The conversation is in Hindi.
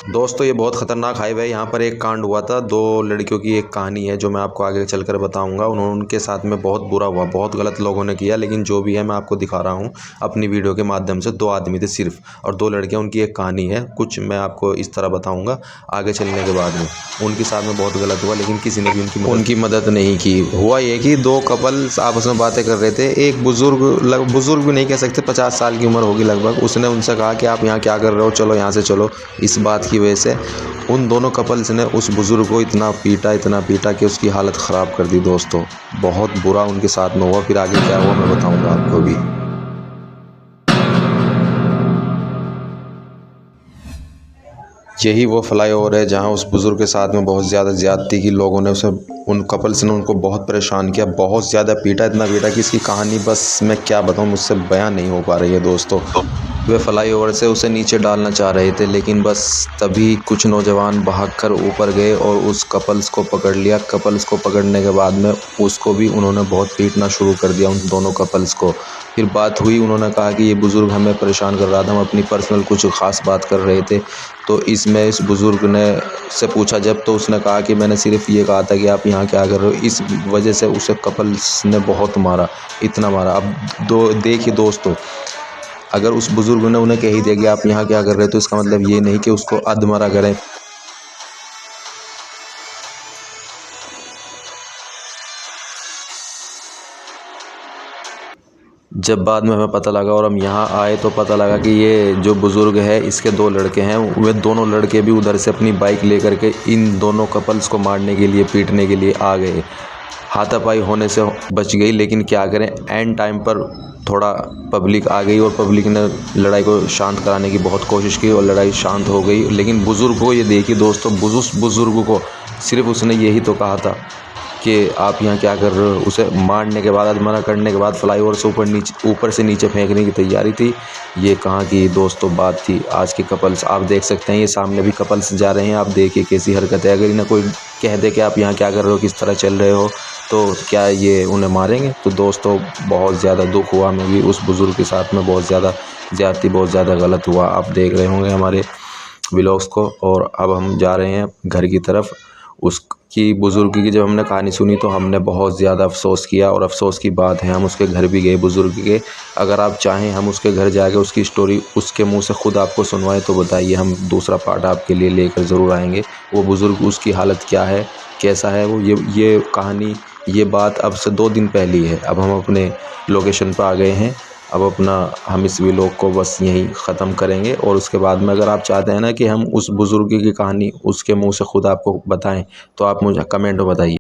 दोस्तों ये बहुत ख़तरनाक हाईवे है। यहाँ पर एक कांड हुआ था, दो लड़कियों की एक कहानी है जो मैं आपको आगे चलकर बताऊंगा। उनके साथ में बहुत बुरा हुआ, बहुत गलत लोगों ने किया, लेकिन जो भी है मैं आपको दिखा रहा हूँ अपनी वीडियो के माध्यम से। दो आदमी थे सिर्फ, और दो लड़कियाँ, उनकी एक कहानी है। कुछ मैं आपको इस तरह बताऊँगा आगे चलने के बाद में। उनके साथ में बहुत गलत हुआ, लेकिन किसी ने भी उनकी मदद नहीं की। हुआ ये कि दो कपल्स आपस में बातें कर रहे थे। एक बुज़ुर्ग भी नहीं कह सकते, 50 साल की उम्र होगी लगभग। उसने उनसे कहा कि आप यहाँ क्या कर रहे हो, चलो यहाँ से चलो। इस बात की वजह से उन दोनों कपल्स ने उस बुज़ुर्ग को इतना पीटा कि उसकी हालत ख़राब कर दी। दोस्तों बहुत बुरा उनके साथ में हुआ। फिर आगे क्या हुआ मैं बताऊंगा आपको भी। यही वो फ्लाईओवर है जहां उस बुज़ुर्ग के साथ में बहुत ज़्यादा ज़्यादती की। लोगों ने उसे, उन कपल्स ने उनको बहुत परेशान किया, बहुत ज़्यादा पीटा, इतना पीटा कि इसकी कहानी बस मैं क्या बताऊं, मुझसे बयां नहीं हो पा रही है। दोस्तों वे फ्लाईओवर से उसे नीचे डालना चाह रहे थे, लेकिन बस तभी कुछ नौजवान भागकर ऊपर गए और उस कपल्स को पकड़ लिया। कपल्स को पकड़ने के बाद में उसको भी उन्होंने बहुत पीटना शुरू कर दिया, उन दोनों कपल्स को। फिर बात हुई, उन्होंने कहा कि ये बुज़ुर्ग हमें परेशान कर रहा था, हम अपनी पर्सनल कुछ ख़ास बात कर रहे थे। तो इसमें इस बुज़ुर्ग ने से पूछा जब, तो उसने कहा कि मैंने सिर्फ़ ये कहा था कि आप यहाँ क्या कर रहे हो। इस वजह से उसे कपल्स ने बहुत मारा, इतना मारा। अब देखिए दोस्तों, अगर उस बुज़ुर्ग ने उन्हें कह ही दिया कि आप यहाँ क्या कर रहे हो, तो इसका मतलब ये नहीं कि उसको अधमरा करें। जब बाद में हमें पता लगा और हम यहाँ आए तो पता लगा कि ये जो बुज़ुर्ग है, इसके दो लड़के हैं। वे दोनों लड़के भी उधर से अपनी बाइक लेकर के इन दोनों कपल्स को मारने के लिए, पीटने के लिए आ गए। हाथापाई होने से बच गई, लेकिन क्या करें, एंड टाइम पर थोड़ा पब्लिक आ गई और पब्लिक ने लड़ाई को शांत कराने की बहुत कोशिश की और लड़ाई शांत हो गई। लेकिन बुज़ुर्ग को ये देखिए दोस्तों, बुज़ुर्ग को सिर्फ उसने यही तो कहा था कि आप यहाँ क्या कर रहे हो। उसे मारने के बाद, अधमरा करने के बाद फ्लाईओवर से ऊपर से नीचे फेंकने की तैयारी थी। ये कहाँ की दोस्तों बात थी। आज के कपल्स आप देख सकते हैं, ये सामने भी कपल्स जा रहे हैं, आप देखिए कैसी हरकत है। अगर इन्हें कोई कह दे कि आप यहाँ क्या कर रहे हो, किस तरह चल रहे हो, तो क्या ये उन्हें मारेंगे। तो दोस्तों बहुत ज़्यादा दुख हुआ हमें भी, उस बुज़ुर्ग के साथ में बहुत ज़्यादा ज़्यादती, बहुत ज़्यादा गलत हुआ। आप देख रहे होंगे हमारे व्लॉग्स को। और अब हम जा रहे हैं घर की तरफ। उसकी बुज़ुर्ग की जब हमने कहानी सुनी तो हमने बहुत ज़्यादा अफ़सोस किया, और अफ़सोस की बात है हम उसके घर भी गए बुज़ुर्ग के। अगर आप चाहें हम उसके घर जाके उसकी स्टोरी उसके मुंह से खुद आपको सुनवाएं तो बताइए, हम दूसरा पार्ट आपके लिए लेकर ज़रूर आएंगे। वो बुज़ुर्ग, उसकी हालत क्या है, कैसा है वो, ये कहानी, ये बात अब से 2 दिन पहले ही है। अब हम अपने लोकेशन पर आ गए हैं। अब हम इस व्लॉग को बस यहीं ख़त्म करेंगे, और उसके बाद में अगर आप चाहते हैं ना कि हम उस बुज़ुर्ग की कहानी उसके मुंह से खुद आपको बताएं, तो आप मुझे कमेंट में बताइए।